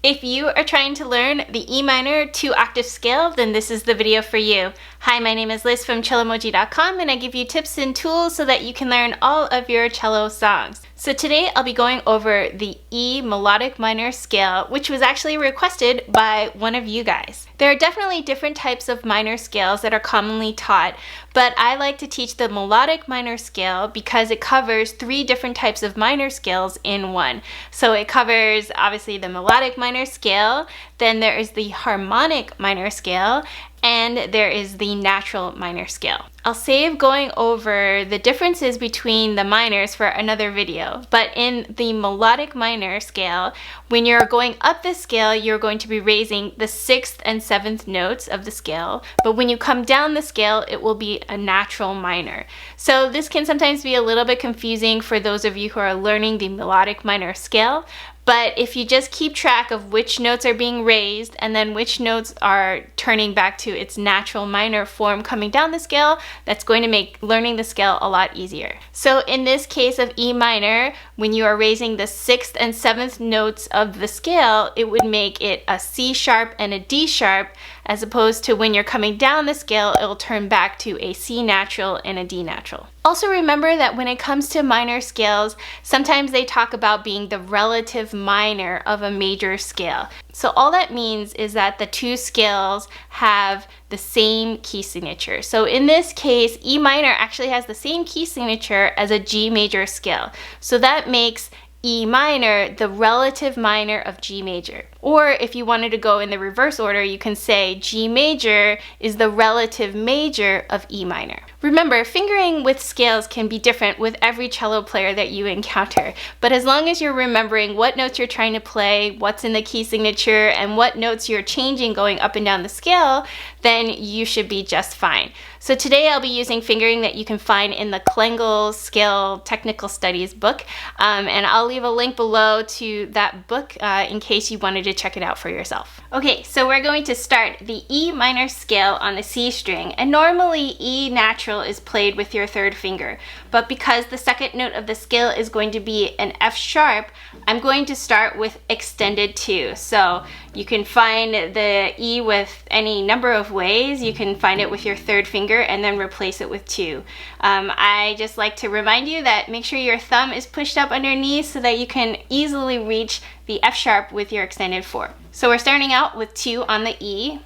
If you are trying to learn the E minor 2-octave scale, then this is the video for you. Hi, my name is Liz from Cellomoji.com, and I give you tips and tools so that you can learn all of your cello songs. So today I'll be going over the E melodic minor scale, which was actually requested by one of you guys. There are definitely different types of minor scales that are commonly taught, but I like to teach the melodic minor scale because it covers 3 different types of minor scales in one. So it covers obviously the melodic minor scale, then there is the harmonic minor scale, and there is the natural minor scale. I'll save going over the differences between the minors for another video, but in the melodic minor scale, when you're going up the scale, you're going to be raising the 6th and 7th notes of the scale, but when you come down the scale, it will be a natural minor. So this can sometimes be a little bit confusing for those of you who are learning the melodic minor scale, but if you just keep track of which notes are being raised and then which notes are turning back to its natural minor form coming down the scale, that's going to make learning the scale a lot easier. So in this case of E minor, when you are raising the 6th and 7th notes of the scale, it would make it a C sharp and a D sharp, as opposed to when you're coming down the scale, it'll turn back to a C natural and a D natural. Also remember that when it comes to minor scales, sometimes they talk about being the relative minor of a major scale. So all that means is that the 2 scales have the same key signature. So in this case, E minor actually has the same key signature as a G major scale. So that makes E minor the relative minor of G major. Or if you wanted to go in the reverse order, you can say G major is the relative major of E minor. Remember, fingering with scales can be different with every cello player that you encounter, but as long as you're remembering what notes you're trying to play, what's in the key signature, and what notes you're changing going up and down the scale, then you should be just fine. So today I'll be using fingering that you can find in the Klengel Scale Technical Studies book, and I'll leave a link below to that book in case you wanted to check it out for yourself. Okay, so we're going to start the E minor scale on the C string, and normally E natural is played with your 3rd finger, but because the 2nd note of the scale is going to be an F sharp, I'm going to start with extended 2. So you can find the E with any number of ways. You can find it with your 3rd finger and then replace it with 2. I just like to remind you that make sure your thumb is pushed up underneath so that you can easily reach the F sharp with your extended 4. So we're starting out with 2 on the E.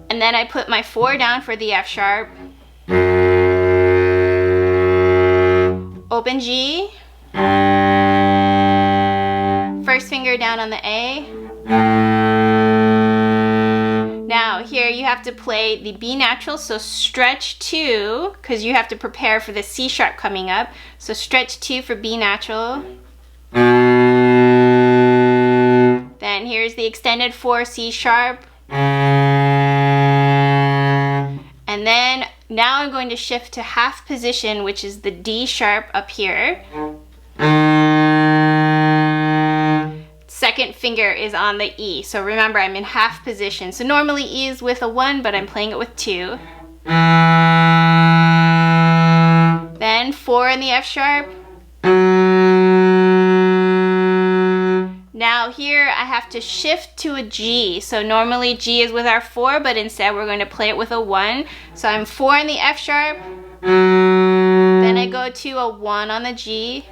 And then I put my 4 down for the F sharp. Open G. 1st finger down on the A. Now here you have to play the B natural, so stretch 2, because you have to prepare for the C sharp coming up. So stretch 2 for B natural. Then here's the extended 4 C sharp. And then now I'm going to shift to half position, which is the D sharp up here. 2nd finger is on the E. So remember, I'm in half position. So normally E is with a 1, but I'm playing it with 2. Then 4 in the F sharp. Now here I have to shift to a G. So normally G is with our 4, but instead we're going to play it with a 1. So I'm 4 in the F sharp. Then I go to a 1 on the G.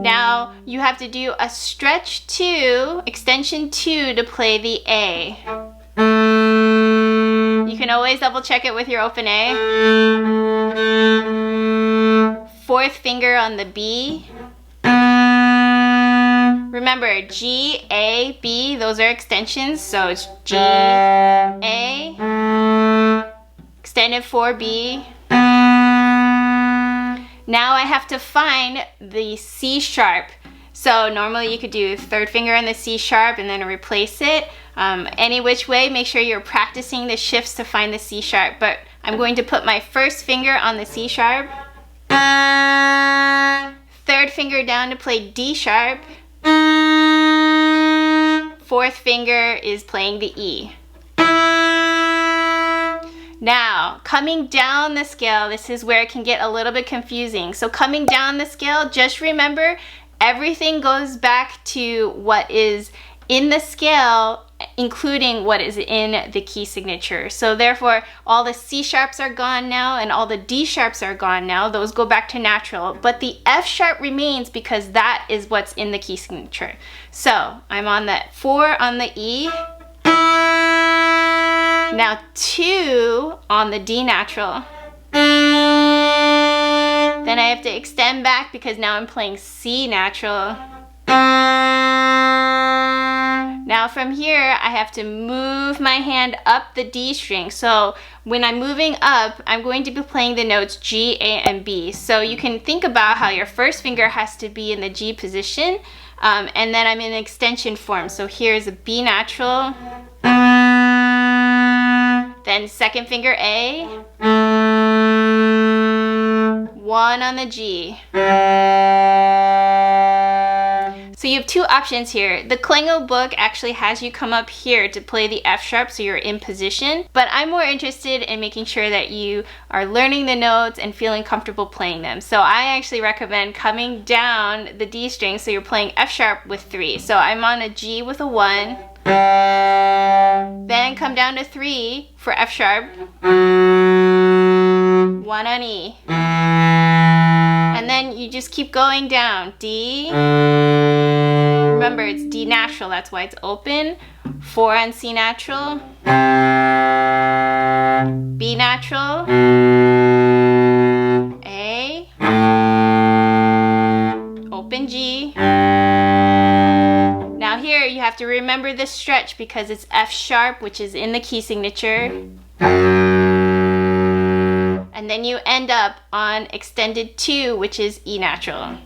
Now you have to do a stretch 2, extension 2 to play the A. You can always double check it with your open A. 4th finger on the B. Remember, G, A, B, those are extensions, so it's G, A, extended 4, B. Now I have to find the C sharp. So normally you could do 3rd finger on the C sharp and then replace it. Any which way, make sure you're practicing the shifts to find the C sharp. But I'm going to put my 1st finger on the C sharp. 3rd finger down to play D sharp. 4th finger is playing the E. Now, coming down the scale, this is where it can get a little bit confusing. So coming down the scale, just remember everything goes back to what is in the scale, including what is in the key signature. So therefore, all the C sharps are gone now and all the D sharps are gone now. Those go back to natural, but the F sharp remains because that is what's in the key signature. So I'm on the 4 on the E. Now 2 on the D natural. Then I have to extend back because now I'm playing C natural. Now from here, I have to move my hand up the D string. So when I'm moving up, I'm going to be playing the notes G, A, and B. So you can think about how your first finger has to be in the G position, and then I'm in extension form. So here's a B natural, then second finger A, 1 on the G. So you have 2 options here. The Klingo book actually has you come up here to play the F sharp so you're in position, but I'm more interested in making sure that you are learning the notes and feeling comfortable playing them. So I actually recommend coming down the D string so you're playing F sharp with 3. So I'm on a G with a 1, then come down to 3 for F sharp, 1 on E. And then you just keep going down. D. Remember, it's D natural, that's why it's open. 4 on C natural. B natural. A. Open G. Now here you have to remember this stretch because it's F sharp, which is in the key signature. And then you end up on extended 2, which is E natural.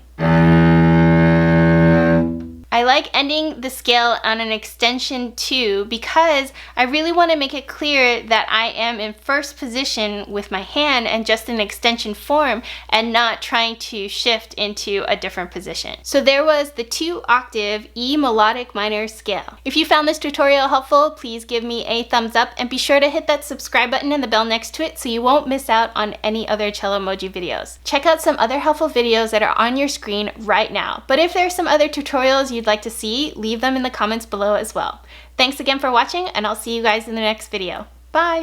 I like ending the scale on an extension 2 because I really want to make it clear that I am in first position with my hand and just in extension form and not trying to shift into a different position. So there was the 2-octave E melodic minor scale. If you found this tutorial helpful, please give me a thumbs up and be sure to hit that subscribe button and the bell next to it so you won't miss out on any other Cellomoji videos. Check out some other helpful videos that are on your screen right now. But if there's some other tutorials you'd like to see, leave them in the comments below as well. Thanks again for watching, and I'll see you guys in the next video. Bye!